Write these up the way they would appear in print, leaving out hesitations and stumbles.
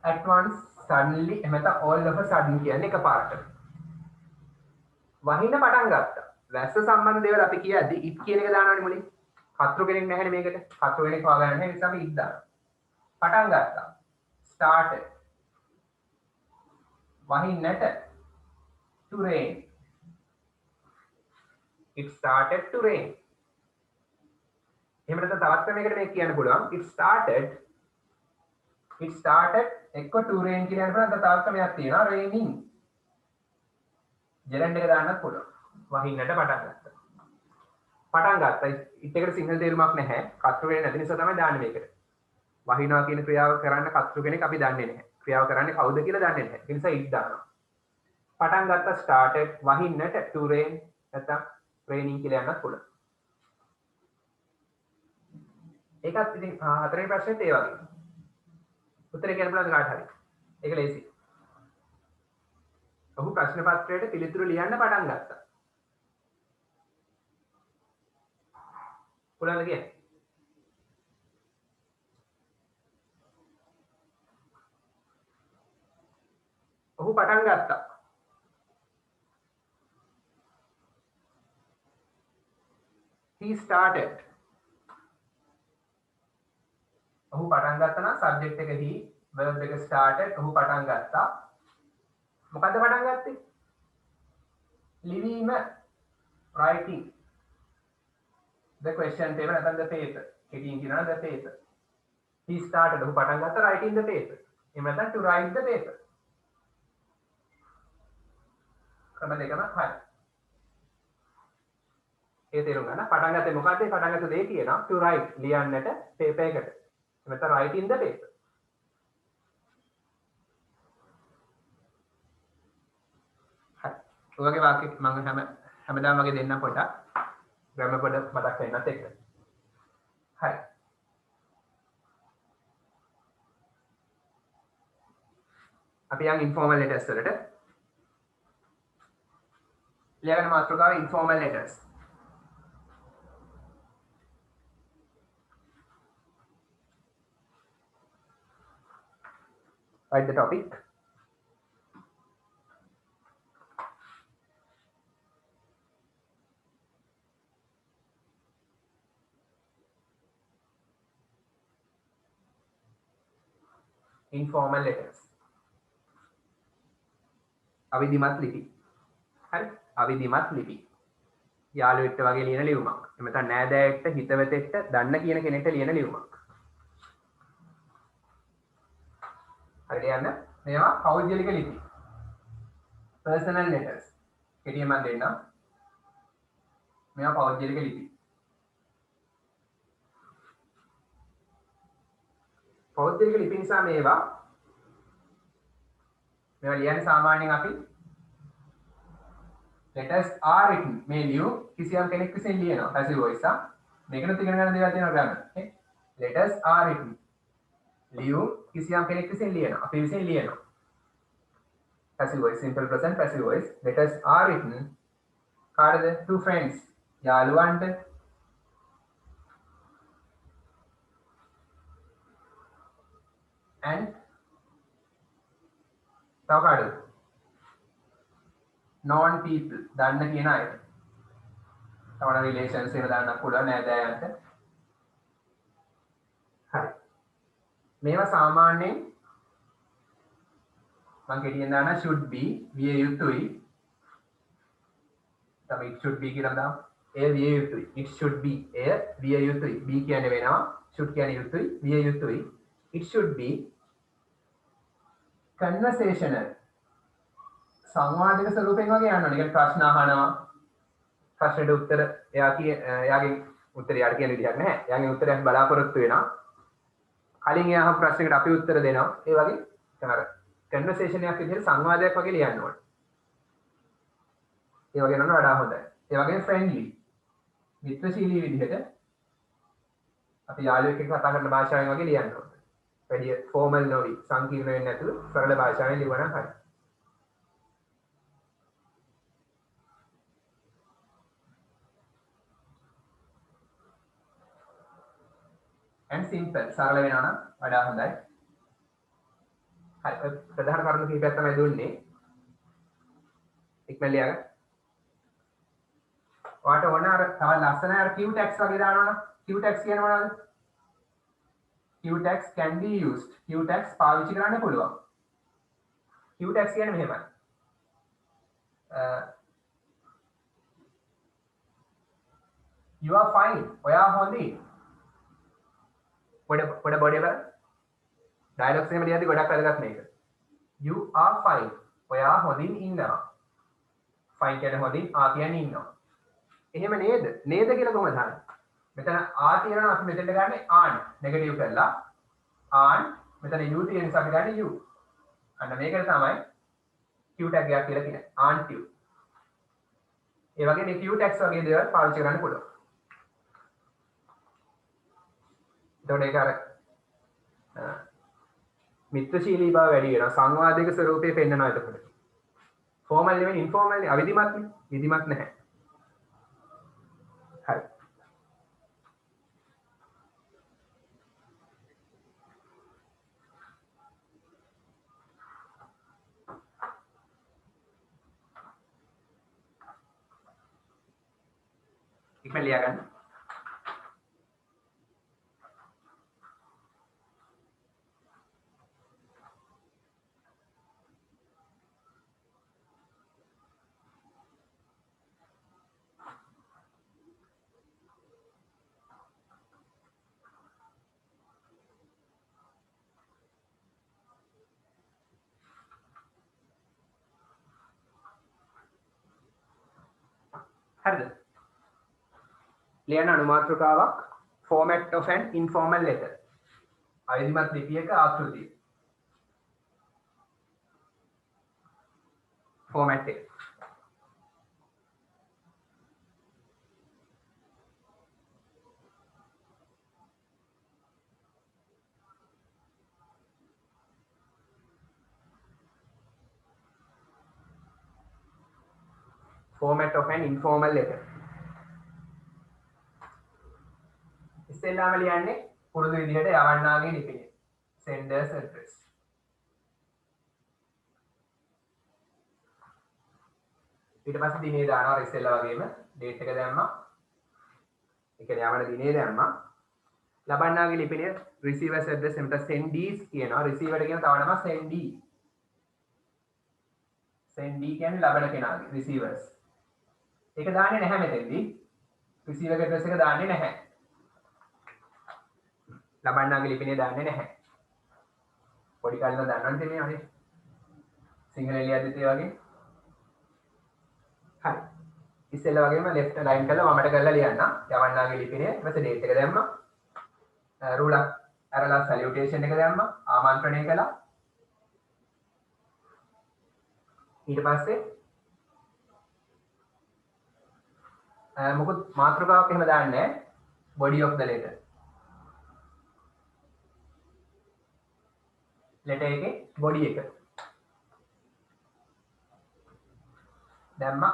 at once, suddenly, එහෙම නැත්නම් all of a sudden කියන්නේ එකපාරට. වහින්න පටන් ගත්තා. වැස්ස සම්බන්ධ දේවල් අපි කියද්දි it කියන එක දානවනේ මුලින්. කතරු කෙනෙක් නැහැනේ මේකට. කතරු කෙනෙක් හොයාගන්න නැහැ නිසා අපි it දානවා. පටන් ගත්තා. started. වහින්නට to rain. It started to rain. එහෙම නැත්නම් තවත් ක්‍රමයකට මේක කියන්න පුළුවන්. It started එක්ක to rain කියලා යන තවත් ක්‍රමයක් තියෙනවා raining. ජෙරන්ඩ් එක දාන්නත් පුළුවන්. වහින්නට පටන් ගත්තා. it එකට සිංහල තේරුමක් නැහැ. කතරු වෙන්නේ නැති නිසා තමයි දාන්නේ මේකට. වහිනවා කියන ක්‍රියාව කරන්න කතරු කෙනෙක් අපි දන්නේ නැහැ. ක්‍රියාව කරන්නේ කවුද කියලා දන්නේ නැහැ. ඒ නිසා it දානවා. පටන් ගත්තා started වහින්නට to rain නැත්නම් raining කියලා යන්නත් පුළුවන්. ඒකත් ඉතින් හතරේ ප්‍රශ්නෙත් ඒ වගේ. උත්තරේ කියන්න පුළුවන් කාට හරි. ඒක ලේසි. ඔහු ප්‍රශ්න පත්‍රයට පිළිතුරු ලියන්න පටන් ගත්තා. පුළුවන්ද කියන්නේ? ඔහු පටන් ගත්තා. He started. ඔහු පටන් ගත්තා නම් subject එක he, verb එක started, ඔහු පටන් ගත්තා. මොකද්ද පටන් ගත්තේ? ලිවීම, writing. The question paper නැත්නම් the paper. කෙටියෙන් කියනවා the paper. He started ඔහු පටන් ගත්තා writing the paper. එහෙම නැත්නම් to write the paper. ක්‍රම දෙකම හරි. ඒ තේරුම් ගන්න පටන් ගත්තේ මොකද්ද? පටන් ගත්ත දේ කියනවා to write ලියන්නට paper එකට. එහෙම නැත්නම් writing the paper. ඔයගේ වාක්‍ය මම හැමදාම වගේ දෙන්නම් පොඩ්ඩක්. ග්‍රැමර් පොඩ්ඩක් මතක් වෙන්නත් එක්ක. හරි. අපි යන් ඉන්ෆෝමල් ලෙටර්ස් වලට. ලියගන්න මාතෘකාව informal letters. Write the topic. Informal letters. අවිධිමත් ලිපි. හරි? අවිධිමත් ලිපි. යාළුවෙක්ට වගේ ලියන ලියුමක්. එහෙම නැත්නම් නෑදෑයෙක්ට, හිතවතෙක්ට, දන්න කියන කෙනෙක්ට ලියන ලියුමක්. හරිද යන්න? මේවා පෞද්ගලික ලිපි. personal letters. කෙටියෙන් මම දෙන්නම්. මේවා පෞද්ගලික ලිපි. පෞද්ගලික ලිපි නිසා මේවා ලියන්නේ සාමාන්‍යයෙන් අපි letters are written මේ ලියුම් කිසියම් කෙනෙක් විසින් ලියනවා passive voice ආ මේකනත් ඉගෙන ගන්න දේවල් තියෙනවා ගන්න okay letters are written ලියුම් කිසියම් කෙනෙක් විසින් ලියනවා අපි විසින් ලියනවා passive voice simple present passive voice letters are written කාටද to friends යාළුවන්ට and තව කාටද non people දන්න කියන අයට තවන රිලේෂන්ස් එහෙම දාන්න පුළුවන් නෑදෑයන්ට හරි මේවා සාමාන්‍යයෙන් මම කෙටියෙන් දාන should be විය යුතුයි තමයි it should be කියලා දාමු එය විය යුතුයි it should be එය විය යුතුයි be කියන්නේ වෙනවා should කියන්නේ යුතුයි විය යුතුයි it should be conversational සංවාදික ස්වරූපයෙන් වගේ යනවා. නිකන් ප්‍රශ්න අහනවා. ප්‍රශ්නෙට උත්තර එයාගේ උත්තරය යාට කියන විදිහක් නැහැ. එයාගේ උත්තරයක් බලාපොරොත්තු වෙනවා. කලින් එයා අහපු ප්‍රශ්නයකට අපි උත්තර දෙනවා. ඒ වගේ තමයි කන්වර්සේෂන් එකක් විදිහට සංවාදයක් වගේ ලියන්න ඕනේ. ඒ වගේ නෝන වඩා හොඳයි. ඒ වගේම ෆ්‍රෙන්ඩ්ලි. මිත්‍රශීලී විදිහට අපි යාළුවෙක් එක්ක කතා කරන භාෂාවෙන් වගේ ලියන්න ඕනේ. වැඩි ෆෝමල් නොවි සංකීර්ණ වෙන්නේ නැතුව සරල භාෂාවෙන් ලියවනම් හරියි. and simple සරල වෙනවා නම් වඩා හොඳයි. හරි ප්‍රධාන කරුණු කිහිපයක් තමයි දුන්නේ ඉක්මනට ලියගන්න ඔයාට ඕන අර තව ලස්සන අර q tags වගේ දානවනම් q tags කියන්නේ මොනවද q tags can be used q tags පාවිච්චි කරන්න පුළුවන් q tags කියන්නේ මෙහෙමයි you are fine ඔයා හොඳයි පොඩ බොඩේ බලන්න ඩයලොග්ස් එහෙම ලියද්දි ගොඩක් වැදගත් මේක you are fine ඔයා හොඳින් ඉන්නවා fine කියන්නේ හොඳින් ආ කියන්නේ ඉන්නවා එහෙම නේද නේද කියලා කොහොමද දාන්නේ මෙතන ආ තියෙනවා අපි මෙතෙන්ට ගන්නේ ආන් නෙගටිව් කරලා ආන් මෙතන u තියෙන නිසා අපි ගන්නේ u අන්න මේකට තමයි q tag එකක් කියලා කියන්නේ ආන් q ඒ වගේ මේ q tags වගේ දේවල් පාවිච්චි කරන්න පුළුවන් එතකොට ඒක අර මිත්‍රශීලී බව වැඩි වෙනවා සංවාදික ස්වරූපේ පෙන්වනවා එතකොට ෆෝමල් නෙවෙයි ඉන්ෆෝමල් නේ අවිධිමත් නේ විධිමත් නැහැ හරි ඉක්මන ලියා ගන්න හරිද ලියන අනුමාත්‍රකාවක් format of an informal letter අවිධිමත් ලිපියක ආකෘතිය format එක format of an informal letter ඉස්සෙල්ලාම ලියන්නේ පුරුදු විදිහට යවන්නාගේ ලිපිය senders address ඊට පස්සේ දිනේ දානවා ඉස්සෙල්ලා වගේම date එක දැම්මා ඒ කියන්නේ යවන දිනේ දැම්මා ලබන්නාගේ ලිපියේ receivers address එමට sendees කියනවා receiver කියන තව නම sendee sendee කියන්නේ ලබන කෙනාගේ receivers ඒක දාන්නේ නැහැ මෙතෙන්දී receiver address එක දාන්නේ නැහැ ලබන්නාගේ ලිපිනේ දාන්නේ නැහැ පොඩි කාලේ ඉඳන් දන්නවනේ මේ වගේ සිංහල ලියද්දිත් ඒ වගේ හරි ඉස්සෙල්ලා වගේම left line කරලා වමට කරලා ලියන්න යවන්නාගේ ලිපිනේ ඊට පස්සේ date එක දැම්මා රූලක් ඇරලා salutation එක දැම්මා ආමන්ත්‍රණය කළා ඊට පස්සේ මොකද මාතෘකාවක් එහෙම දාන්නේ නැහැ body of the letter letter එකේ body එක දැම්මා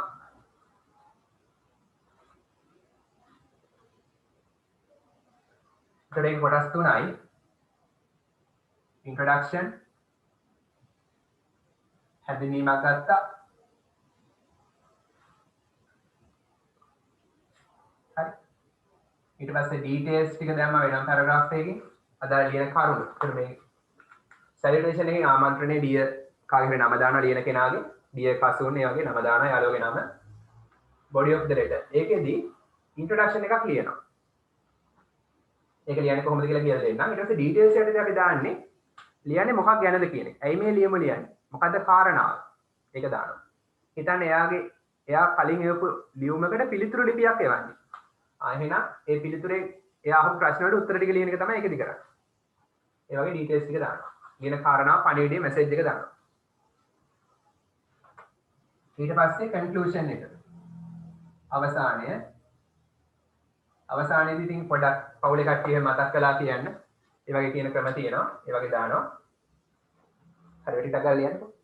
ඒකේ කොටස් තුනයි introduction හැඳින්වීමක් ගත්තා හරි ඊට පස්සේ details ටික දැම්මා වෙනම paragraph එකකින් අදාළ ලියන කරුණු එතන මේ salutation එකේ ආමන්ත්‍රණයේ dear කාගේ හරි නම දානවා ලියන කෙනාගේ dear කසුන් ඒ වගේ නම දානවා යාළුවගේ නම body of the letter ඒකෙදී introduction එකක් ලියනවා ඒක ලියන්නේ කොහොමද කියලා කියලා දෙන්නම් ඊට පස්සේ details යටදී අපි දාන්නේ ලියන්නේ මොකක් ගැනද කියන එක. ඇයි මේ ලියම ලියන්නේ? මොකද්ද කාරණාව? ඒක දානවා. හිතන්න එයා කලින් එවපු ලියුමකට පිළිතුරු ලිපියක් එවන්නේ. එහෙනම් ඒ පිළිතුරේ එයා අහපු ප්‍රශ්න වලට උත්තර ටික ලියන එක තමයි ඒකෙදි කරන්නේ. ඒ වගේ details ටික දානවා. ලියන කාරණාව පණිවිඩයේ message එක දානවා. ඊට පස්සේ conclusion එක. අවසානයේදී ඉතින් පොඩක් පවුලේ කට්ටිය මතක් කළා කියන්න. ඒ වගේ කියන ක්‍රම තියෙනවා. ඒ වගේ දානවා. හරි වැඩි ටගල් ලියන්නකෝ.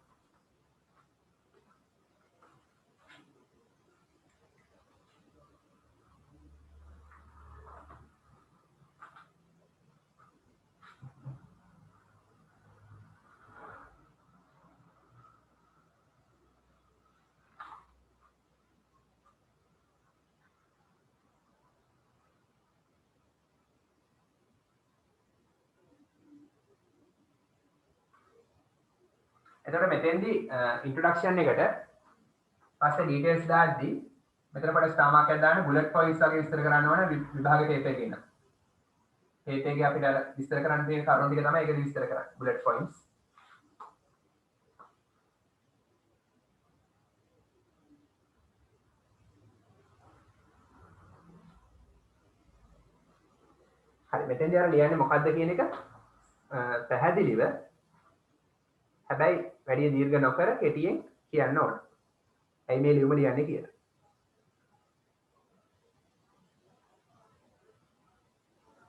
එතකොට මෙතෙන්දී ඉන්ට්‍රොඩක්ෂන් එකට පස්සේ ඩීටේල්ස් දාද්දී මෙතන පොඩ්ඩක් ස්ටාර් මාක් එකක් දාන්න බුලට් පොයින්ට්ස් වගේ විස්තර කරන්න ඕන විභාග ටේප් එකේ ඉන්න. ටේප් එකේ අපිට විස්තර කරන්න තියෙන කරුණු ටික තමයි ඒකදී විස්තර කරන්නේ. Bullet points. හරි මෙතෙන්දී අර ලියන්නේ මොකද්ද කියන එක පැහැදිලිව හැබැයි වැඩි දීර්ඝ නොකර කෙටියෙන් කියන්න ඕන. ඇයි මේ ලියුම ලියන්නේ කියලා.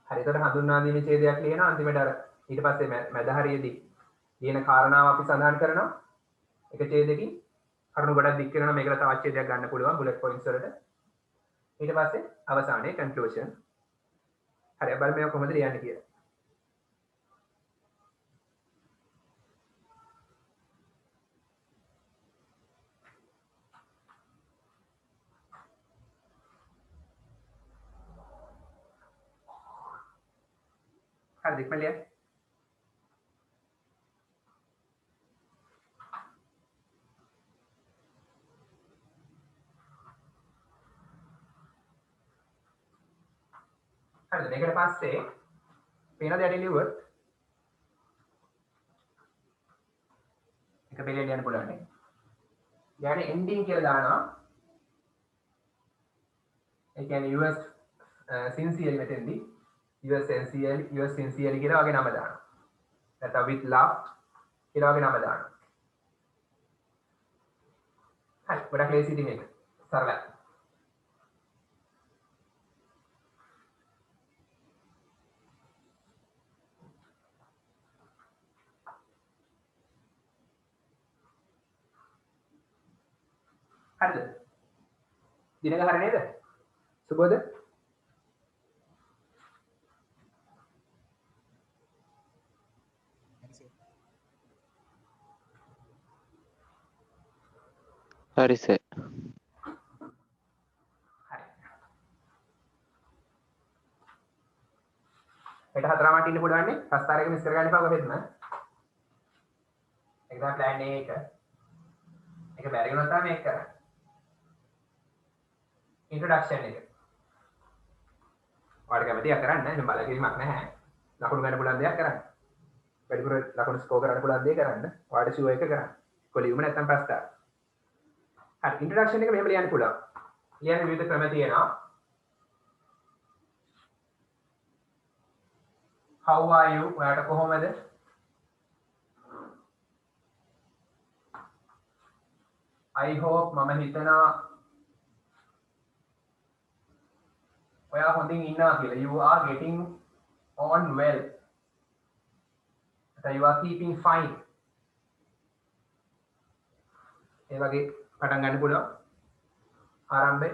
හරි එතකොට හඳුන්වා දීමේ ඡේදයක් ලියනවා අන්තිමට අර ඊට පස්සේ මැද හරියේදී ලියන කාරණාව අපි සඳහන් කරනවා. එක ඡේදකින් කරුණු ගොඩක් දික් කරනවා මේකට තවත් ඡේදයක් ගන්න පුළුවන් බුලට් පොයින්ට්ස් වලට. ඊට පස්සේ අවසානයේ කන්ක්ලූෂන්. හරි බලමු මේක කොහොමද ලියන්නේ කියලා. හරි ඉක්මන ලියන්න. හරිද මේකට පස්සේ පේනද යටි ලියුවොත් එක පෙළේ ලියන්න පුළුවන් නේ. ඊට ending කියලා දානවා. ඒ කියන්නේ US sincerely මෙතෙන්දී US sincerely කියලා වගේ නම දානවා. නැත්නම් with love කියලා වගේ නම දානවා. හරි ගොඩක් ලේසි ඉතින් මේක. සරලයි. හරිද? දිනක හරිය නේද? සුබෝද? හරි සර්. හරි. 4 ඉන්න පුළුවන් නේ. ප්‍රස්තාරයක මිස් කරගන්න එපා කොහෙත්ම. ඒක තමයි plan A එක. ඒක බැරි වුණා තමයි මේක කරන්නේ. introduction එක. ඔයාලට කැමතියක් කරන්න එහෙනම් බලකිරීමක් නැහැ. ලකුණු ගන්න පුළුවන් දෙයක් කරන්න. වැඩිපුර ලකුණු ස්කෝර් කරන්න පුළුවන් දෙයක් කරන්න. ඔයාලට ෂුවර් එක කරන්න. කොලියුම නැත්තම් ප්‍රස්තාර. හරි introduction එක මෙහෙම ලියන්න පුළුවන්. ලියන්න විවිධ ක්‍රම තියෙනවා. how are you ඔයාලට කොහොමද? I hope මම හිතනවා ඔයා හොඳින් ඉන්නවා කියලා. You are getting on well. You are keeping fine. ඒ වගේ පටන් ගන්න පුළුවන්. ආරම්භය.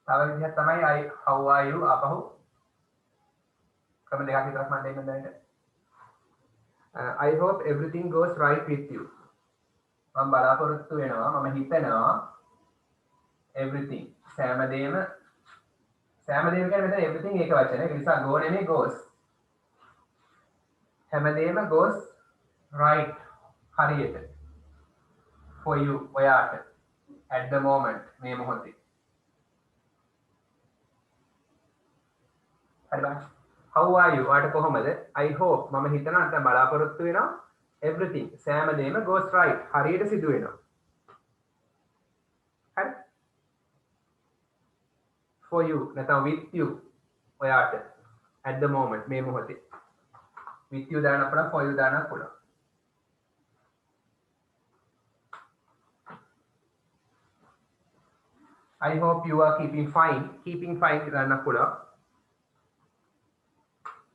තව විදිහක් තමයි how are you අපහු ක්‍රම දෙකක් විතරක් මම දෙන්නම් දැනට. I hope everything goes right with you. මම බලාපොරොත්තු වෙනවා මම හිතනවා everything සෑම දෙයක්ම කියන්නේ මෙතන everything එක වචනේ. ඒ නිසා go නෙමෙයි goes. හැමදේම goes right හරියට for you ඔයාට at the moment මේ මොහොතේ. හරි බං. how are you ඔයාට කොහොමද? I hope මම හිතනවා නැත්නම් බලාපොරොත්තු වෙනවා everything සෑම දෙයක්ම goes right හරියට සිදු වෙනවා. හරි. for you නැත්නම් with you ඔයාට at the moment මේ මොහොතේ. with you දාන්න පුළුවන් for you දාන්න පුළුවන්. I hope you are keeping fine දාන්න පුළුවන්.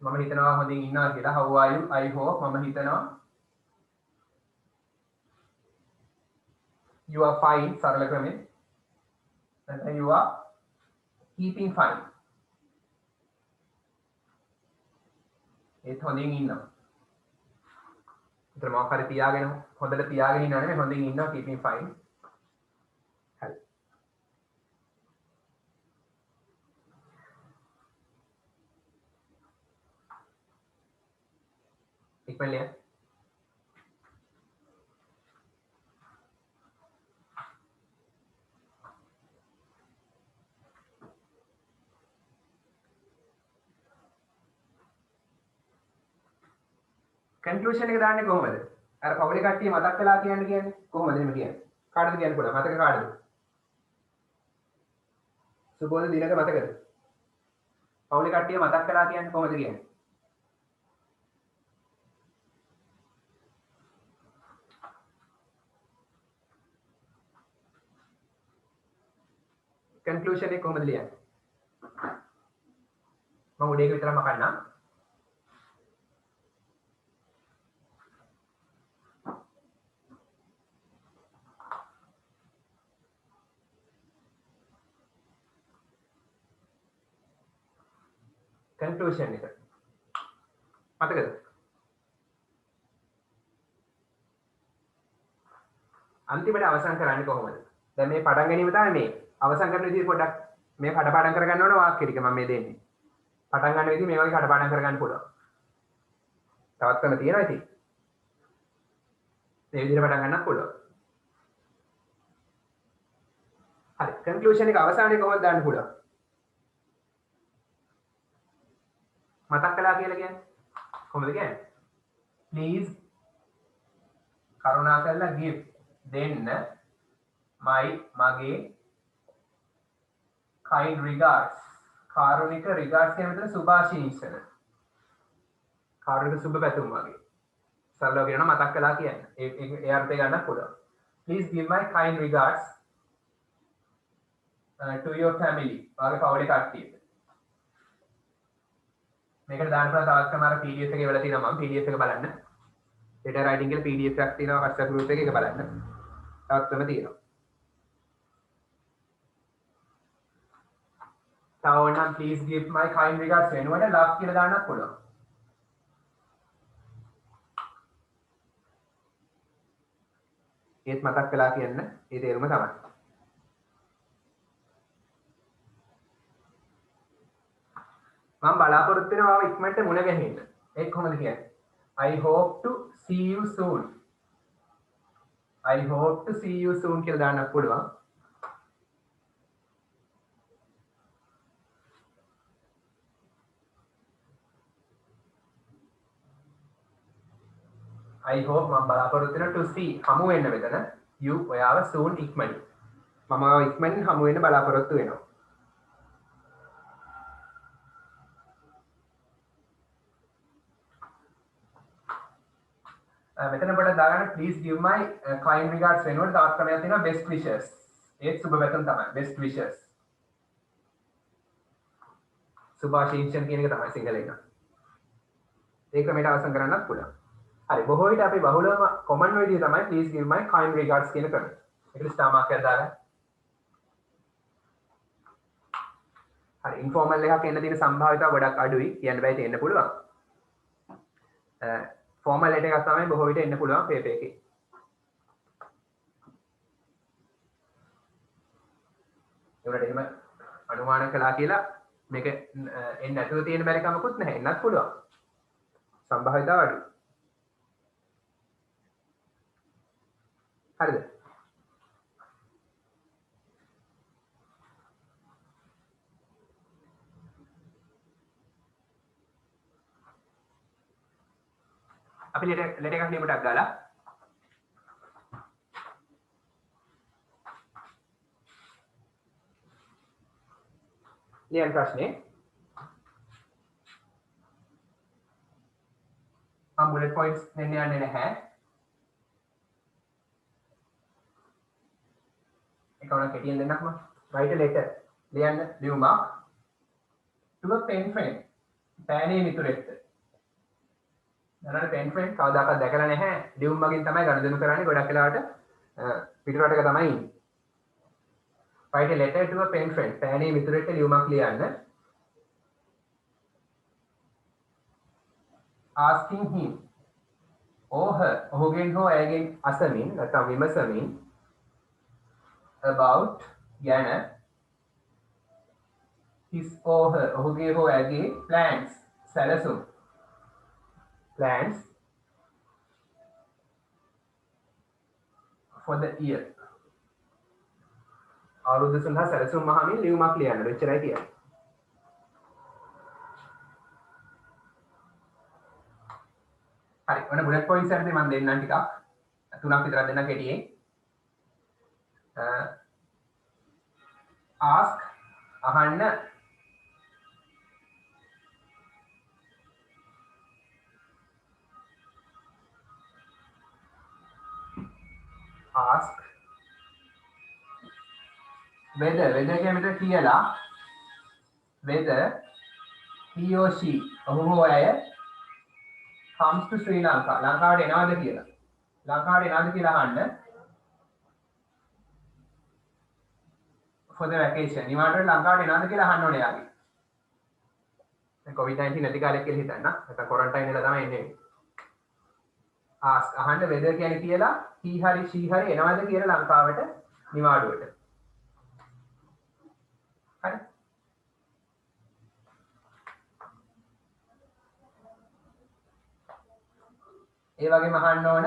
මම හිතනවා හොඳින් ඉන්නවා කියලා. how are you? I hope මම හිතනවා you are fine සරල ක්‍රමේ. නැත්නම් you are keeping fine ඒත් හොඳින් ඉන්නවා. ඒතර මොකක් හරි තියාගෙන හොඳට තියාගෙන ඉන්නව නෙමෙයි හොඳින් ඉන්නවා keeping fine. හරි. ඉක්මනට කන්ක්ලූෂන් එක දාන්නේ කොහොමද? අර පවුලේ කට්ටිය මතක් කළා කියන්නේ කොහොමද එහෙම කියන්නේ? කාටද කියන්න පුළුවන්? මතක කාටද? සුබෝධ දිනක මතකද? පවුලේ කට්ටිය මතක් කළා කියන්නේ කොහොමද කියන්නේ? කන්ක්ලූෂන් එක කොහොමද ලියන්නේ? මම උඩ එක විතරම අහන්නම්. කන්ක්ලූෂන් එක මතකද? අන්තිමට අවසන් කරන්නේ කොහොමද? දැන් මේ පටන් ගැනීම තමයි මේ. අවසන් කරන විදිහ පොඩ්ඩක් මේ කටපාඩම් කරගන්න ඕන වාක්‍ය ටික මම මේ දෙන්නේ. පටන් ගන්න විදිහ මේ වගේ කටපාඩම් කරගන්න පුළුවන්. තවත් කරන්න තියෙනවා ඉතින්. මේ විදිහට පටන් ගන්නත් පුළුවන්. හරි. කන්ක්ලූෂන් එක අවසානයේ කොහොමද දාන්න පුළුවන්? මතක් කළා කියලා කියන්නේ කොහොමද කියන්නේ? Please කරුණාකරලා give දෙන්න මගේ kind regards කාරුණික regards කියන මෙතන සුභාශිංසන කාරුණික සුබ පැතුම් වගේ සරලව කියනවා මතක් කළා කියන්නේ ඒ අර්ථය ගන්න පුළුවන්. Please give my kind regards to your family වගේ පවුලේ කට්ටියට. මේකට දාන්න පුළුවන් තවත් සමහර PDF එකේ වල තියෙනවා මම PDF එක බලන්න. data writing කියලා PDF එකක් තියෙනවා WhatsApp group එකේ ඒක බලන්න. තවත් ක්‍රම තියෙනවා. තව ඕනනම් please give my kind regards වෙනුවට love කියලා දාන්නත් පුළුවන්. ඒත් මතක් කළා කියන්න ඒ තේරුම තමයි. මම බලාපොරොත්තු වෙනවා ඉක්මනට මුණ ගැහෙන්න. ඒක කොහොමද කියන්නේ? I hope to see you soon. I hope to see you soon කියලා දාන්නත් පුළුවන්. I hope මම බලාපොරොත්තු වෙනවා to see හමු වෙන්න මෙතන you ඔයාව soon ඉක්මනින්. මම ඉක්මනින් හමු වෙන්න බලාපොරොත්තු වෙනවා. මෙතන පොඩ්ඩක් දාගන්න please give my kind regards වෙනුවට තවත් ක්‍රමයක් තියෙනවා best wishes. ඒත් සුබ පැතුම් තමයි best wishes. සුභාශිංසන කියන එක තමයි සිංහලෙන්. ඒක ක්‍රමයට අවසන් කරන්නත් පුළුවන්. හරි බොහෝ විට අපි බහුලවම common විදිය තමයි please give my kind regards කියන ක්‍රමය. ඒකට ස්ටාර් මාක් එකක් දාගන්න. හරි ඉන්ෆෝමල් එකක් එන්න තියෙන සම්භාවිතාව ගොඩක් අඩුයි කියන්න බෑ තියෙන්න පුළුවන්. ෆෝමල් ලෙටර් එකක් තමයි බොහෝ විට එන්න පුළුවන් පේපර් එකේ. ඒකට එහෙම අනුමාන කළා කියලා මේක එන්න නැතුව තියෙන බැරි කමකුත් නැහැ. එන්නත් පුළුවන්. සම්භාවිතාව අඩුයි. හරිද? අපි ලෙටර් එකක් ලියමුටක් ගාලා ලියන ප්‍රශ්නේ මම බුලට් පොයින්ට්ස් දෙන්න යන්නේ නැහැ. ඒක උනා කෙටියෙන් දෙන්නක්ම write a letter ලියන්න ලියුමක් to a pen friend පෑනේ මිතුරෙක්ට. දැනට pen friend කවදාකවත් දැකලා නැහැ. ලියුම් වලින් තමයි ගනුදෙනු කරන්නේ. ගොඩක් වෙලාවට පිටරටක තමයි ඉන්නේ. write a letter to a pen friend පෑනේ මිතුරෙක්ට ලියුමක් ලියන්න. asking him or her ඔහුගෙන් හෝ ඇයගෙන් අසමින් නැත්නම් විමසමින් about ගැන his or her ඔහුගේ හෝ ඇයගේ plans සැලසුම් plans for the year අවුරුද්ද සඳහා සැලසුම් මහමින් ලියුමක් ලියන්න. එච්චරයි කියන්නේ. හරි. ඔන්න බුලට් පොයින්ට්ස් හරිද මම දෙන්නම් ටිකක්. තුනක් විතරක් දෙන්න කෙටියෙන්. ask අහන්න ask whether කියන මෙතන කියලා whether he or she ඔහු හෝ ඇය comes to Sri Lanka ලංකාවට එනවද කියලා අහන්න for the vacation නිවාඩුවට ලංකාවට එනවද කියලා අහන්න ඕනේ යාගේ දැන් COVID-19 නැති කාලෙක කියලා හිතන්න නැත්නම් quarantine එක තමයි එන්නේ ask අහන්න whether කියන්නේ කියලා he හරි she හරි එනවද කියලා ලංකාවට නිවාඩුවට හරි ඒ වගේම අහන්න ඕන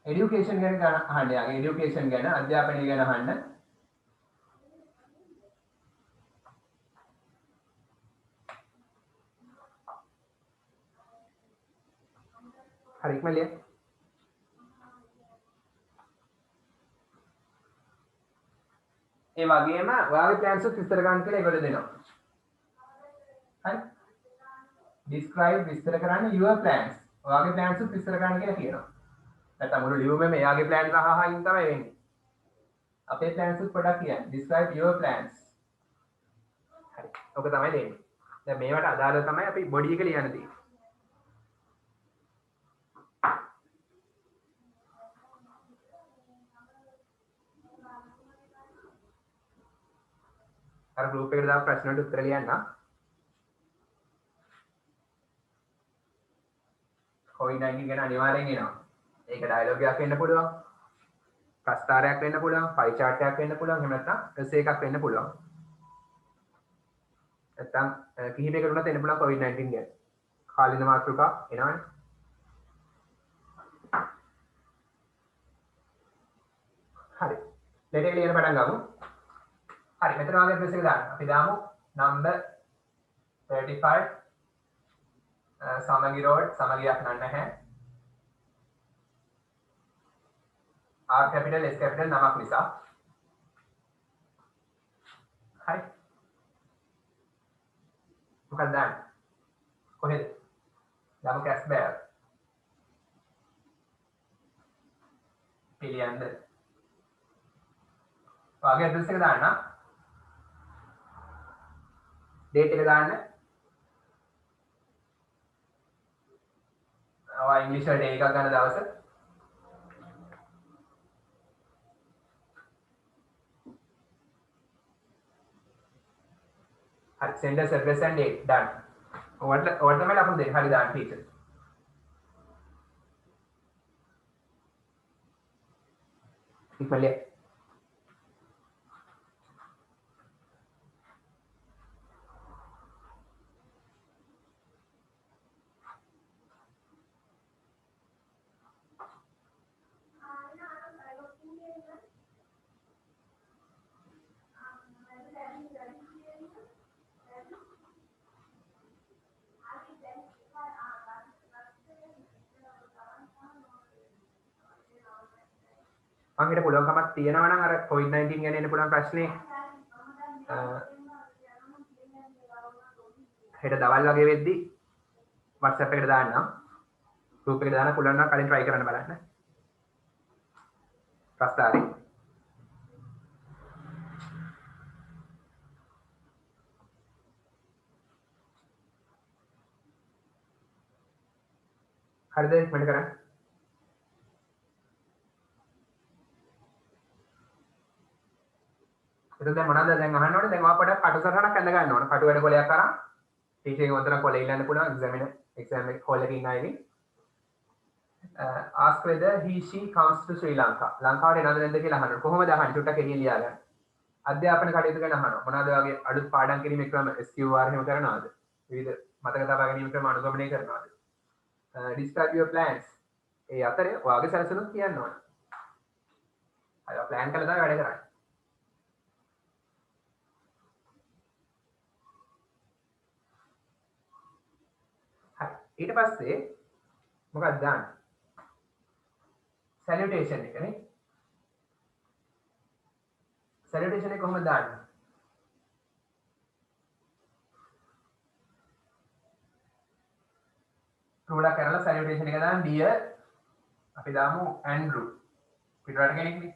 education ගැන අහන්න යාගේ education ගැන අධ්‍යාපනය ගැන අහන්න හරි ඉක්මනට ඒ වගේම ඔයාගේ plans උත් විස්තර කරන්න කියලා ඒගොල්ලෝ දෙනවා. හරි. describe විස්තර කරන්න your plans. ඔයාගේ plans උත් විස්තර කරන්න කියලා කියනවා. නැත්නම් මුළු ලියුමේම එයාගේ plans අහහින් තමයි වෙන්නේ. අපේ plans උත් පොඩ්ඩක් කියන්න. describe your plans. හරි. ඔක තමයි දෙන්නේ. දැන් මේවට අදාළව තමයි අපි body එක ලියන්න තියෙන්නේ. අර group එකට දාපු ප්‍රශ්න වලට උත්තර ලියන්න. COVID-19 ගැන අනිවාර්යෙන් එනවා. ඒක ඩයලොග් එකක් වෙන්න පුළුවන්. ප්‍රස්තාරයක් වෙන්න පුළුවන්, පයි chart එකක් වෙන්න පුළුවන්, එහෙම නැත්නම් essay එකක් වෙන්න පුළුවන්. නැත්නම් කිහිපයකට උනත් එන්න පුළුවන් COVID-19 ගැන. කාලින මාතෘකා එනවනේ. හරි. ලෙටර් එක ලියන්න පටන් ගමු. හරි මෙතන වගේ ඇඩ්‍රස් එක දාන්න. අපි දාමු number 35 සමගි road සමගියක් නැහැ. R capital S capital නමක් නිසා. හරි. මොකක්ද දාන්න? කොහෙද? දාමු කැස්බෑර්. පිළියන්ද. වගේ ඇඩ්‍රස් එක දාන්න. date එක දාන්න. ඔය ඉංග්‍රීසි වලට එකක් ගන්න දවස. හරි senders address and date done. ඔයාලට තමයි ලකුණු දෙන්නේ. හරි දාන්න teacher. ඉක්මනට මං පුළුවන්කමක් තියෙනවා නම් අර COVID-19 ගැන එන්න පුළුවන් ප්‍රශ්නේ හෙට දවල් වගේ වෙද්දි WhatsApp එකට දාන්නම් group එකට දාන්න පුළුවන් නම් කලින් try කරන්න බලන්න ප්‍රස්තාරේ හරිද මට කරන්න එතකොට දැන් මොනවද දැන් අහන්න ඕනේ? දැන් ඔයා පොඩක් කටුසරහනක් ඇඳ ගන්න ඕන. කටු වැඩ කොලයක් අරන් ටීචර් එකෙන් උතන කොලේ ඉල්ලන්න පුළුවන් exam එක හෝල් එකේ ඉන්න අයගෙන්. ask whether he she comes to Sri Lanka. ලංකාවට එනවද නැද්ද කියලා අහන්න. කොහොමද අහන්නේ? චුට්ටක් එළියෙන් ලියා ගන්න. අධ්‍යාපන කටයුතු ගැන අහනවා. මොනවද වගේ අලුත් පාඩම් කිරීමේ ක්‍රම SQR එහෙම කරනවද? විවිධ මතක තබා ගැනීම ක්‍රම අනුගමනය කරනවද? describe your plans. ඒ අතරේ ඔයාගේ සැලසුමක් කියන්න ඕන. අය ප්ලෑන් කරලා තමයි වැඩ කරන්නේ. හරි. ඊට පස්සේ මොකක්ද දාන්නේ? salutation එක නේ. salutation එක කොහොමද දාන්නේ? රුලා කරලා salutation එක දාන්න dear අපි දාමු ඇන්ඩ්‍රු. පිටරට කෙනෙක්නේ.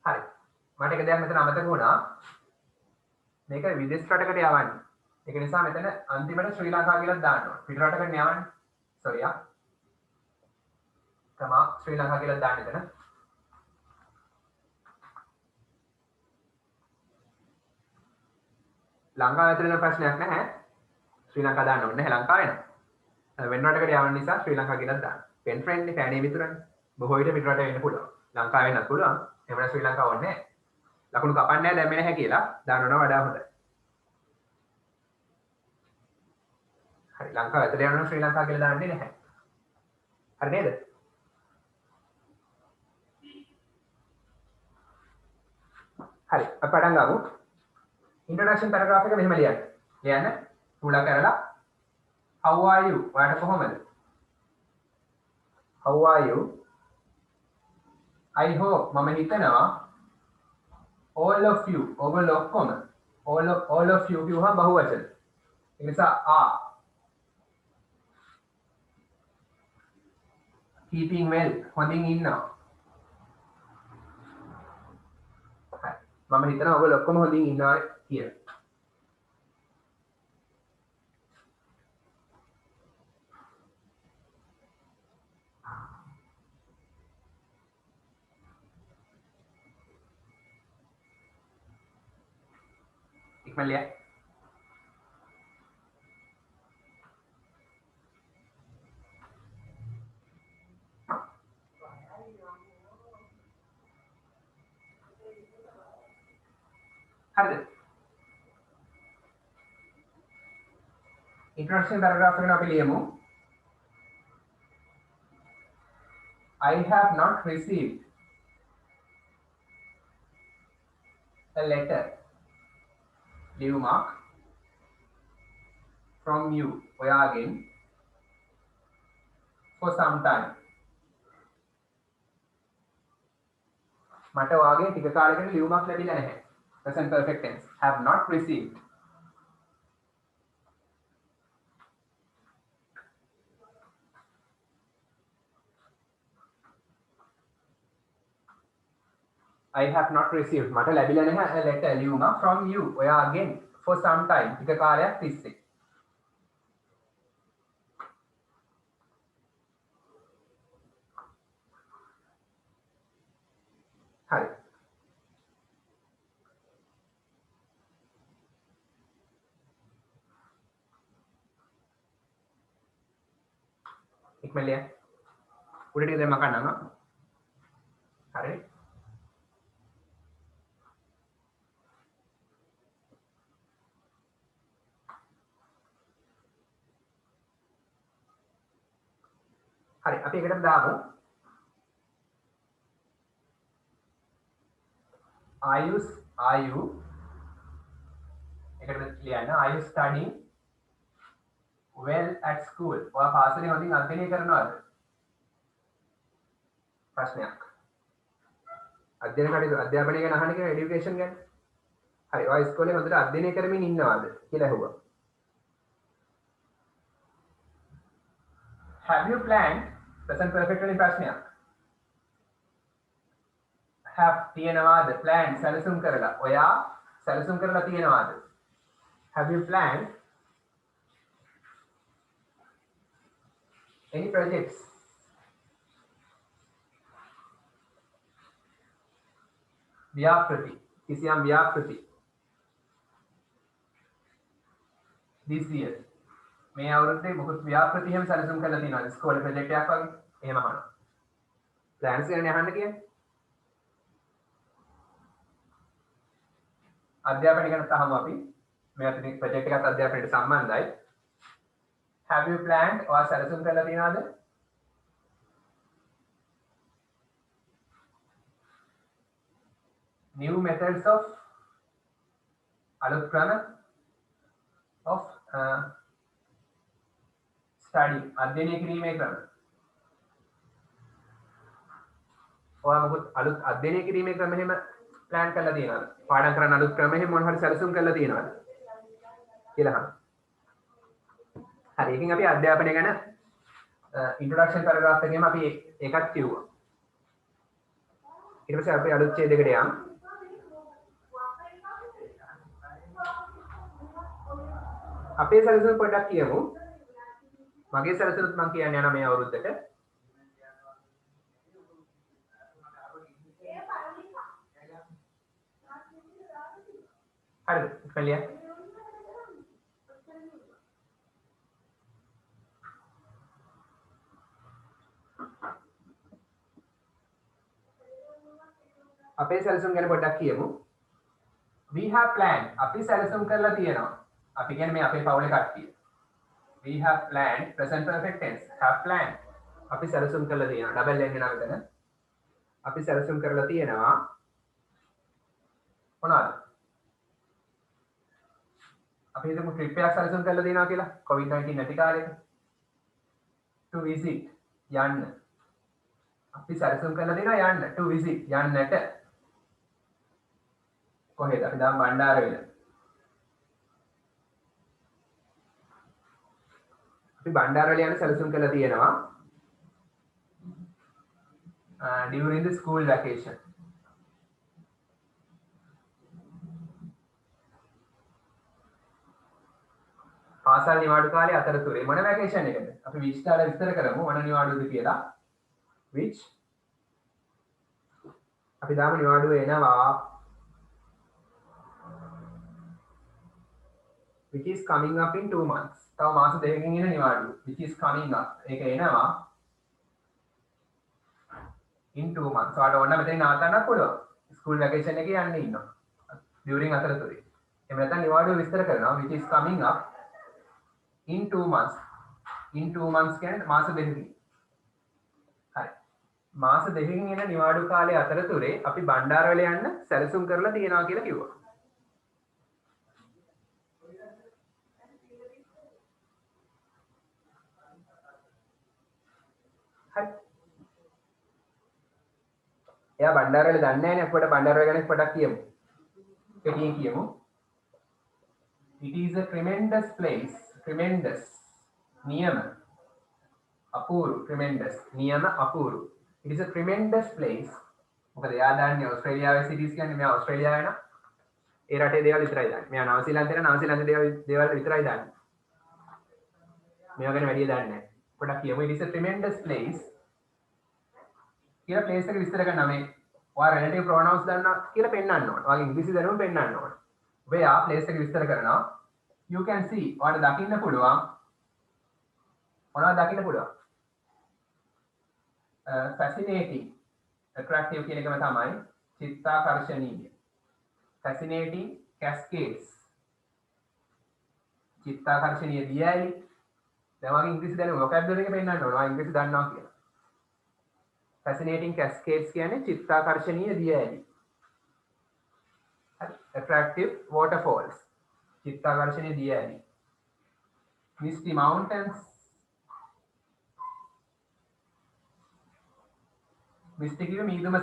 හරි. මට එක දෙයක් මෙතන අමතක වුණා. මේක විදේශ රටකට යවන්නේ. ඒක නිසා මෙතන අන්තිමට ශ්‍රී ලංකාව කියලා දාන්න ඕන. පිටරටකට යවන්නේ. sorry ආ. තමා ශ්‍රී ලංකාව කියලා දාන්න එතන. ලංකාව ඇතුළේ ප්‍රශ්නයක් නැහැ. ශ්‍රී ලංකාව දාන්න ඕනේ නැහැ ලංකාවේ නෑ. වෙන රටකට යවන්න නිසා ශ්‍රී ලංකාව කියලා දාන්න. pen friend එක ඇනේ විතරනේ. බොහෝ විට පිටරට වෙන්න පුළුවන්. ලංකාවේ වෙන්නත් පුළුවන්. එහෙම නැත්නම් ශ්‍රී ලංකාව ඕනේ නැහැ. ලකුණු කපන්නේ නැහැ දැම්මේ නැහැ කියලා දානවා වඩා හොඳයි. හරි ලංකාව ඇතුළේ යනවා ශ්‍රී ලංකාව කියලා දාන්නේ නැහැ. හරි නේද? හරි අපි පටන් ගමු. introduction paragraph එක මෙහෙම ලියන්න. ලියන්න පුලා කරලා how are you? ඔයාට කොහොමද? how are you? I hope මම හිතනවා all of you ඔයගොල්ලෝ ඔක්කොම all of you කියවහම බහුවචන. ඒ නිසා are keeping well හොඳින් ඉන්නවා. හරි. මම හිතනවා ඔයගොල්ලෝ ඔක්කොම හොඳින් ඉන්නවා කියලා. ඉක්මන් ලියන්න. හරිද? introduction paragraph එක අපි ලියමු. I have not received a letter ලියුමක් from you ඔයාගෙන් for some time. මට ඔයාගෙන් ටික කාලයකට ලියුමක් ලැබිලා නැහැ. present perfect tense have not received. I have not received මට ලැබිලා නැහැ a letter ලියුමක් from you ඔයාගෙන් for some time ටික කාලයක් තිස්සේ. හරි. ඉක්මන් ලියන්න. උඩ ටික දැම්ම කන්නවා. හරි. හරි අපි එකට දාමු are you එකට ලියන්න are you studying well at school? ඔයා පාසලේ හොඳින් අධ්‍යයනය කරනවද? ප්‍රශ්නයක්. අධ්‍යාපනය ගැන අහන්නේ කියලා এডুকেෂන් ගැන. හරි ඔයා ඉස්කෝලේ හොඳට අධ්‍යයනය කරමින් ඉන්නවද කියලා අහුවා. Have you planned present perfect වලින් ප්‍රශ්නයක්. have තියනවාද plan සැලසුම් කරලා. ඔයා සැලසුම් කරලා තියනවාද? Have you planned any projects? ව්‍යාපෘති කිසියම් ව්‍යාපෘති this year මේ අවුරුද්දේ මොකද ව්‍යාපෘති එහෙම සැලසුම් කරලා තියෙනවද ඉස්කෝලේ ප්‍රොජෙක්ට් එකක් වගේ එහෙම අහනවා ප්ලෑන්ස් ගැන අහන්න කියන්නේ අධ්‍යාපනය ගැන තහම අපි මේ අතේ ප්‍රොජෙක්ට් එකත් අධ්‍යාපනයට සම්බන්ධයි have you planned or සැලසුම් කරලා තියෙනවද new methods of අලුත් ක්‍රම of study අධ්‍යයනය කිරීමේ ක්‍රම ඔයා මොකද අලුත් අධ්‍යයනය කිරීමේ ක්‍රම එහෙම plan කරලා තියෙනවද පාඩම් කරන්න අලුත් ක්‍රම එහෙම මොන හරි සැලසුම් කරලා තියෙනවද කියලා අහන්න හරි එකකින් අපි අධ්‍යාපනය ගැන introduction paragraph එකේම අපි ඒකත් කිව්වා ඊට පස්සේ අපි අලුත් ඡේදයකට යමු අපේ සැලසුම පොඩ්ඩක් කියමු මගේ සැලසුමත් මම කියන්නේ යනවා මේ අවුරුද්දට හරිද කලිය අපේ සැලසුම් ගැන පොඩ්ඩක් කියමු we have planned අපි සැලසුම් කරලා තියෙනවා අපි කියන්නේ මේ අපේ පවුලේ කට්ටිය we have planned present perfect tense have planned අපි සැලසුම් කරලා තියෙනවා ඩබල් එන් එනවා මෙතන අපි සැලසුම් කරලා තියෙනවා මොනවාද අපි හිතමු ට්‍රිප් එකක් සැලසුම් කරලා තියෙනවා කියලා COVID-19 නැති කාලෙක to visit යන්න අපි සැලසුම් කරලා තියෙනවා යන්න to visit යන්නට කොහෙද අපි දැන් බණ්ඩාරවැල අපි බණ්ඩාරවැල යන සැලසුම් කරලා තියෙනවා during the school vacation පාසල් නිවාඩු කාලේ අතරතුරේ මොන වැකේෂන් එකද අපි which කාලේ විස්තර කරමු මොන නිවාඩුද කියලා which අපි දාමු නිවාඩුව එනවා which is coming up in 2 months තව මාස දෙකකින් එන නිවාඩුව which is coming up ඒක එනවා in 2 months ඔයාලට ඕන මෙතන නවත්තන්නත් පුළුවන් ස්කූල් වැකේෂන් එකේ යන්න ඉන්නවා during අතරතුරේ එහෙම නැත්නම් නිවාඩුව විස්තර කරනවා which is coming up in 2 months කියන්නේ මාස දෙකකින් හරි මාස දෙකකින් එන නිවාඩු කාලයේ අතරතුරේ අපි බණ්ඩාරවැල යන්න සැලසුම් කරලා තියෙනවා කියලා කිව්වා හරි එයා බණ්ඩාරවැල දන්නේ නැහැ නේ අපිට බණ්ඩාරවැල ගැන පොඩක් කියමු කෙටියෙන් කියමු it is a tremendous place tremendous නියම අපූරු tremendous නියම අපූරු it is a tremendous place මොකද එයා දන්නේ ඕස්ට්‍රේලියාවේ සිටිස් කියන්නේ මෙයා ඕස්ට්‍රේලියාවේ නා ඒ රටේ දේවල් විතරයි දන්නේ මෙයා නවසීලන්තේ නවසීලන්තේ දේවල් විතරයි දන්නේ මේවා ගැන වැඩි දන්නේ නැහැ පොඩක් කියමු it is a tremendous place කියලා place එක විස්තර කරනවා මේ ඔයා relative pronouns දන්නවා කියලා පෙන්නන්න ඕන ඔයාගේ ඉංග්‍රීසි දැනුම පෙන්නන්න ඕන ඔයා place එක විස්තර කරනවා you can see ඔයාලට දකින්න පුළුවන් මොනවද දකින්න පුළුවන් fascinating attractive කියන එකම තමයි චිත්තාකර්ෂණීය fascinating cascades චිත්තාකර්ෂණීය දියයි දැන් වගේ ඉංග්‍රීසි දැනුම vocabulary එක පෙන්නන්න ඕන ඔයා ඉංග්‍රීසි දන්නවා කියලා fascinating cascades කියන්නේ චිත්තාකර්ෂණීය දියයි attractive waterfalls චිත්තාකර්ෂණීය දියයි misty mountains misty කිව්ව මීදුම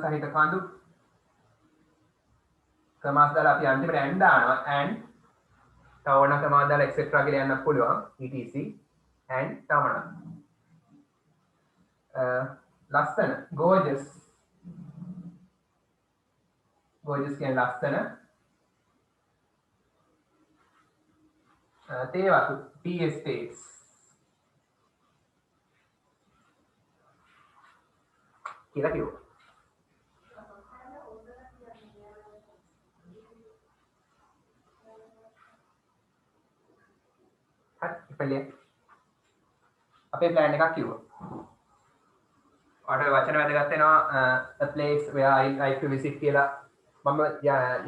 සහිත කඳු සමාස දාලා අපි අන්තිමට and දානවා and තව ඕන සමාස දාලා etc කියලා යන්න පුළුවන් etc and තමන ලස්සන gorgeous කියන්නේ ලස්සන තේවතු tea estates කියලා කිව්වා පෙළේ අපේ plan එකක් කිව්වා. ඔයාලට වචන වැදගත් වෙනවා a place where I like to visit කියලා මම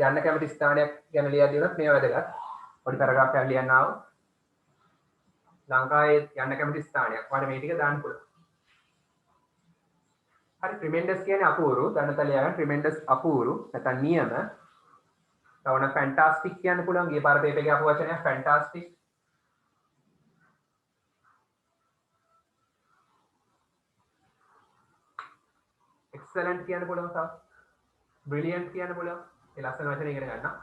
යන්න කැමති ස්ථානයක් ගැන ලියලා දුන්නොත් මේ වැදගත්. පොඩි පැරග්‍රාෆ් එකක් ලියන්න ආව. ලංකාවේ යන්න කැමති ස්ථානයක්. ඔයාලට මේ ටික දාන්න පුළුවන්. හරි tremendous කියන්නේ අපූරු. දන්නතල යන tremendous අපූරු නැත්නම් නියම. තවන fantastic කියන්න පුළුවන්. ගිය පාර පේපර් එකේ අපු වචනයක් fantastic. excellent කියන්න පුළුවන් තව. brilliant කියන්න පුළුවන්. ඒ ලස්සන වචන ඉගෙන ගන්න.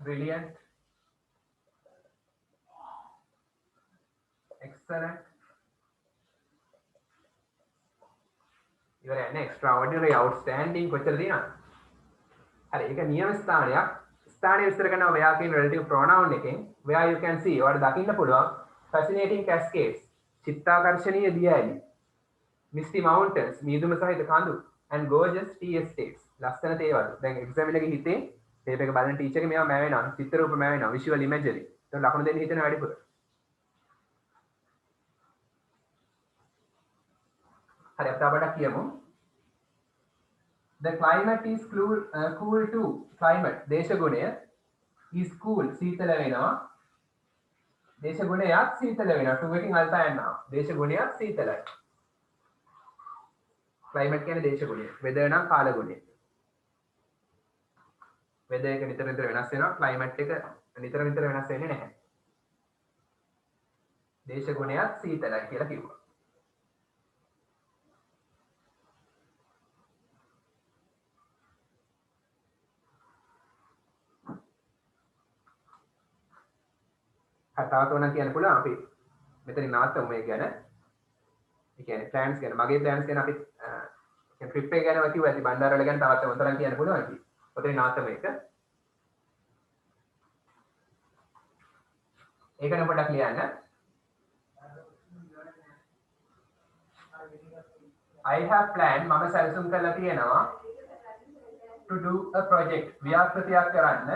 brilliant excellent ඉවරයි නේ extraordinary outstanding කොච්චර තියෙනවද? හරි ඒක නියම ස්ථානයක්. ස්ථානය විස්තර කරනවා where කියන relative pronoun එකෙන් where you can see ඔයාලට දකින්න පුළුවන් fascinating cascades චිත්තාකර්ෂණීය දිය ඇලි misty mountains මීදුම සහිත කඳු and gorgeous tea estates ලස්සන තේවලු. දැන් එක්සැම් එකේ හිතේ පේපර් එක බලන ටීචර් එක මේවා මෑවෙනවා චිත්‍ර රූප මෑවෙනවා visual imagery. ඒක ලකුණු දෙන්න හිතෙන වැඩිපුර. හරි අපිට අපට කියමු the climate is cool too. climate දේශගුණය is cool සීතල වෙනවා. දේශගුණයත් සීතල වෙනවා. to එකකින් අල්තා යනවා. දේශගුණයත් සීතලයි. climate කියන්නේ දේශගුණය. weather නම් කාලගුණය. weather එක නිතර නිතර වෙනස් වෙනවා. climate එක නිතර නිතර වෙනස් වෙන්නේ නැහැ. දේශගුණයත් සීතලයි කියලා කිව්වා. කතාව තෝරන කියන්න පුළුවන් අපි මෙතන නාත්තමු මේ ගැන. ඒ කියන්නේ plans ගැන මගේ plans ගැන අපි කියන්නේ trip එක ගැන කිව්වා ඇති බණ්ඩාරවල ගැන තවත් මොතරම් කියන්න පුළුවන් ඇති. ඔතන නාත්තම එක. ඒක නම් පොඩ්ඩක් ලියන්න. I have planned මම සැලසුම් කරලා තියෙනවා to do a project ව්‍යාපෘතියක් කරන්න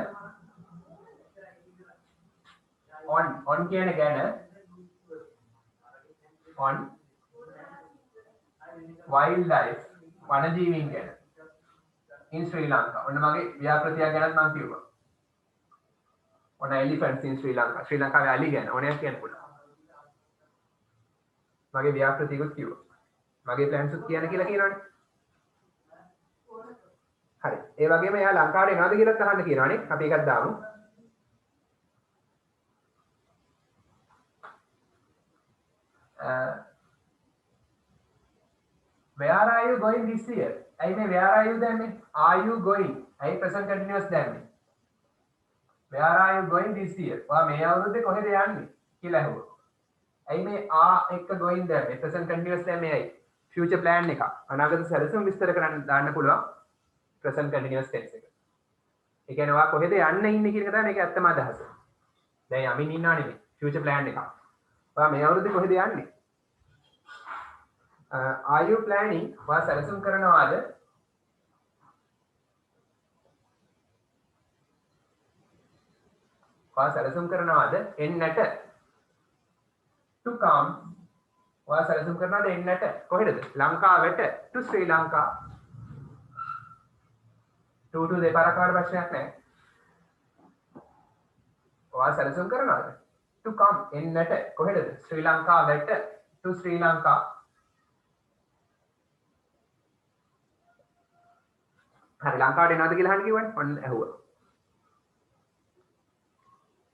on කියන ගැන on wildlife වනජීවීන් ගැන in Sri Lanka. ඔන්න මගේ ව්‍යාපෘතියක් ගැනත් මම කිව්වා. on elephants in Sri Lanka. ශ්‍රී ලංකාවේ අලි ගැන ඕනෑම කියන්න පුළුවන්. මගේ ව්‍යාපෘතියකුත් කිව්වා. මගේ plans උත් කියන්න කියලා කියනවනේ. හරි. ඒ වගේම එයා ලංකාවට එනවද කියලාත් අහන්න කියනවනේ. අපි එකක් දාමු. where are you going this year? I mean, where are you then? Are you going? I present continuous then. Where are you going this year? ඔයා මේ අවුරුද්දේ කොහෙද යන්නේ කියලා අහුවා. I mean, එක going then. present continuous දැන් මේයි. future plan එක. අනාගත සැලසුම් විස්තර කරන්න දාන්න පුළුවන් present continuous tense එක. ඒ කියන්නේ ඔයා කොහෙද යන්න ඉන්නේ කියන එක තමයි මේක ඇත්තම අදහස. දැන් යමින් ඉන්නවා නෙමෙයි. future plan එක. ඔයා මේ අවුරුද්දේ කොහෙද යන්නේ? are you planning ඔයා සැලසුම් කරනවාද ඔයා සැලසුම් කරනවාද එන්නට to come ඔයා සැලසුම් කරනවාද එන්නට කොහෙද ලංකාවට to Sri Lanka to දෙපාරක් වල ප්‍රශ්නයක් නැහැ ඔයා සැලසුම් කරනවාද to come එන්නට කොහෙද ශ්‍රී ලංකාවට to Sri Lanka හරි ලංකාවට එනවද කියලා අහන්න කිව්වනේ ඔන්න ඇහුවා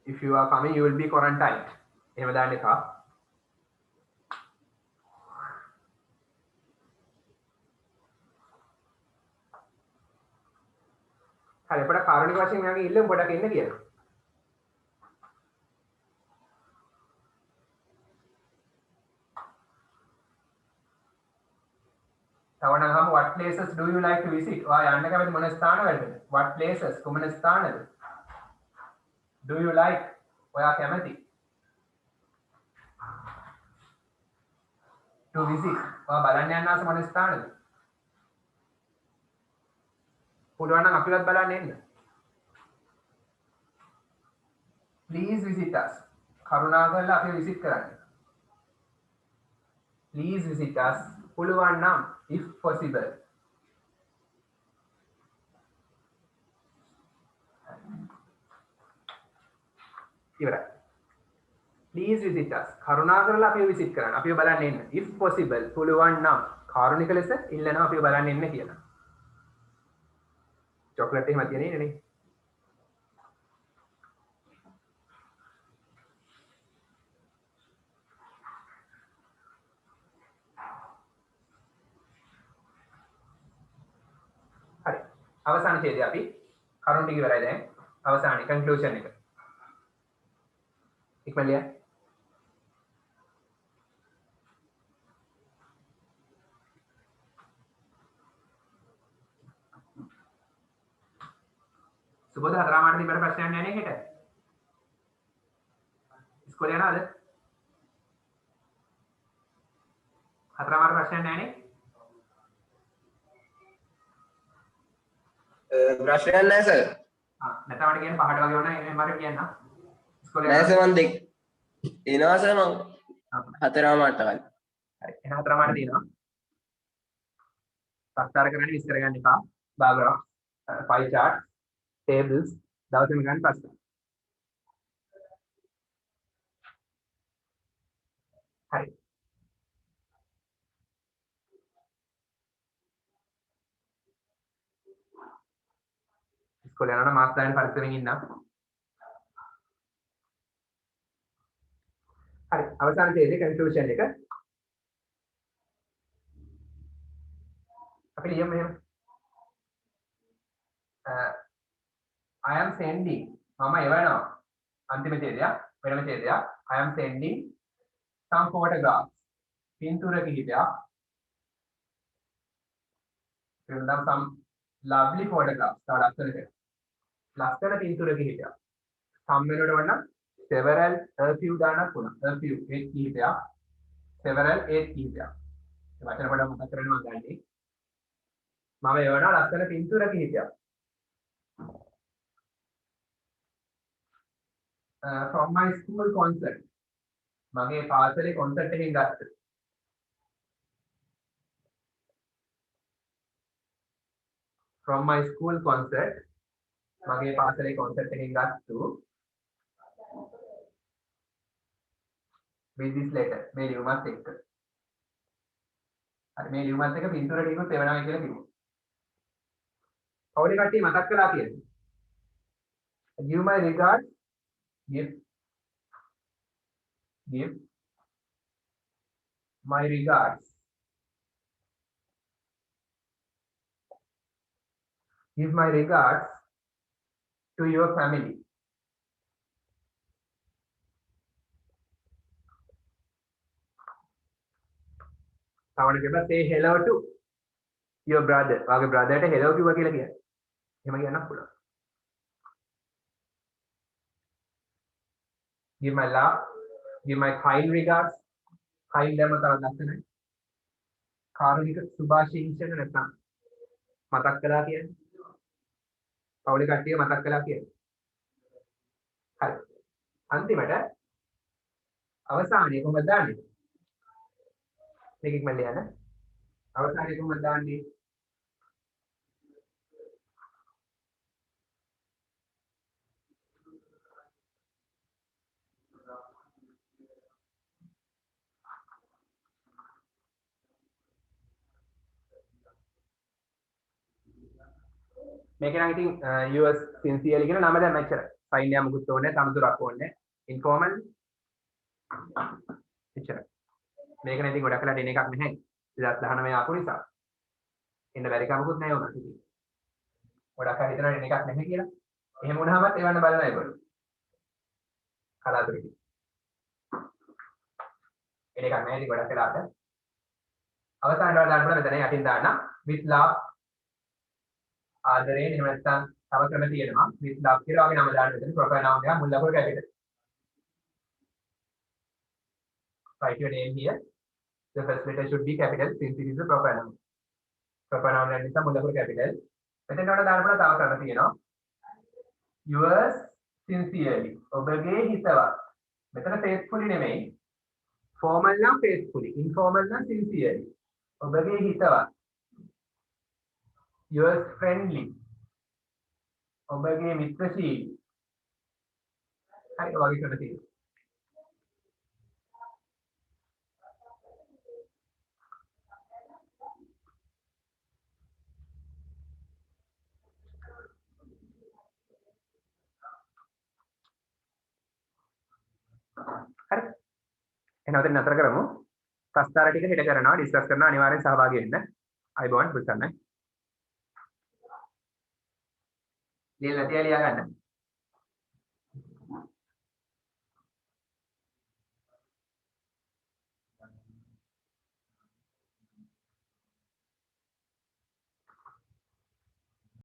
if you are coming you will be quarantined එහෙම දාන්න එපා හරි අපිට කාරණික වශයෙන් මෙයාගේ ඉල්ලමු පොඩක් එන්න කියලා තවනහම what places do you like to visit? ඔයා යන්න කැමති මොන ස්ථානවලටද? What places කුමන ස්ථානද? Do you like? ඔයා කැමති? To visit. ඔයා බලන්න යන්න ආස මොන ස්ථානද? පුළුවන් නම් අපිවත් බලන්න එන්න. Please visit us. කරුණාකරලා අපි විසිට් කරන්න. Please visit us. පුළුවන් නම් if possible. ඉවරයි. Please visit us. කරුණාකරලා අපි විසිට් කරන්න. අපිව බලන්න එන්න. if possible පුළුවන් නම් කාරුණික ලෙස ඉල්ලනවා අපිව බලන්න එන්න කියලා. චොක්ලට් එහෙම තියෙන්නේ නේ. හරි. අවසාන ඡේදය අපි කරුණු ටික ඉවරයි දැන්. අවසානයේ කන්ක්ලූෂන් එක. ඉක්මනට සුබෝධ හතරමාට තිබෙන ප්‍රශ්නයක් නැහැ නේ හෙට. ඉස්කෝලේ යනවද? හතරමාට ප්‍රශ්නයක් නැහැ නේ. ප්‍රශ්නයක් නැහැ සර්. නැත්නම් මට කියන්න පහට වගේ වුණා මට කියන්න. ඉස්කෝලේ නැහැ සර් මම දෙක එනවා සර් මම හතරමාට කලින්. හරි. එහෙනම් හතරමාට තියෙනවා. ප්‍රස්තාර කරන්න විස්තර ගන්න එපා. බාග්‍රාෆ්, pie chart, tables දවසෙම ගන්න ප්‍රශ්න. හරි. ඉස්කෝලේ යනවා මාස් දාගෙන පරිස්සමෙන් ඉන්න. හරි. අවසාන ඡේදයේ කන්ක්ලූෂන් එක. අපි ලියමු මෙහෙම. I am sending මම එවනවා අන්තිම ඡේදයක් වෙනම ඡේදයක් I am sending some photographs පින්තූර කිහිපයක් වෙනදා some lovely photographs තව ලස්සන පින්තූර කිහිපයක් some වෙනකොට වන්න several a few දානක් වුණා a few ඒ කිහිපයක් several ඒ කිහිපයක් ඒ වචන පොඩ්ඩක් මතක් කරගන්න මම ගන්නේ මම එවනවා ලස්සන පින්තූර කිහිපයක් from my school concert මගේ පාසලේ කොන්සර්ට් එකකින් ගත්ත from my school concert මගේ පාසලේ කොන්සර්ට් එකකින් ගත්තු with this letter මේ ලියුමත් එක්ක හරි මේ ලියුමත් එක්ක පින්තූර ටිකක් එවනවා කියලා කිව්වා කවුද කට්ටිය මතක් කළා කියන්නේ give my regards give my regards give my regards to your family තවණ කියනවා say hello to your brother වාගේ brother ට hello කිව්වා කියලා කියන්නේ එහෙම කියන්නත් පුළුවන් give my love give my kind regards kind them තව ලස්සනයි කාරුණික සුභාශිංසන නැත්නම් මතක් කළා කියන්නේ පවුලේ කට්ටිය මතක් කළා කියන්නේ හරි අන්තිමට අවසානයේ කොහොමද දාන්නේ මේක ඉක්මනට ලියන්න අවසානයේ කොහොමද දාන්නේ මේක නම් ඉතින් yours sincerely කියන නම දැන් මෙච්චර sign එක මුකුත් ඕනේ තනතුරක් ඕනේ informal එච්චර මේක නම් ඉතින් ගොඩක් වෙලාට එන එකක් නැහැ 2019 ආපු නිසා එන්න බැරි කමකුත් නැහැ උනත් ඉතින් ගොඩක් අය හිතනවා එන එකක් නැහැ කියලා එහෙම වුණාමත් එවන්න බලනවා ඒගොල්ලෝ කලාතුරකින් එන එකක් නැහැ ඉතින් ගොඩක් වෙලාට අවසානට දාන්න පුළුවන් මෙතන යටින් දාන්න with love ආදරයෙන් එහෙම නැත්නම් තව ක්‍රම තියෙනවා with love කියලා වගේ නම දාන්න මෙතන proper noun එක මුල් ලකුණු capital write your name here the first letter should be capital since it is a proper noun එක නිසා මුල් ලකුණු capital මෙතන උඩ දාන්න පුළුවන් තව ක්‍රම තියෙනවා yours sincerely ඔබගේ හිතවත් මෙතන faithfully නෙමෙයි. formal නම් faithfully, informal නම් sincerely. ඔබගේ හිතවත්. yours friendly. ඔබගේ මිත්‍රශීලී. හරි ඔයගේ කොට තියෙනවා. හරි එහෙනම් අපි නතර කරමු ප්‍රස්තාර ටික හෙට කරනවා ඩිස්කස් කරනවා අනිවාර්යෙන් සහභාගී වෙන්න අයබෝන් පුතන්න ලියලා තියා ලියා ගන්න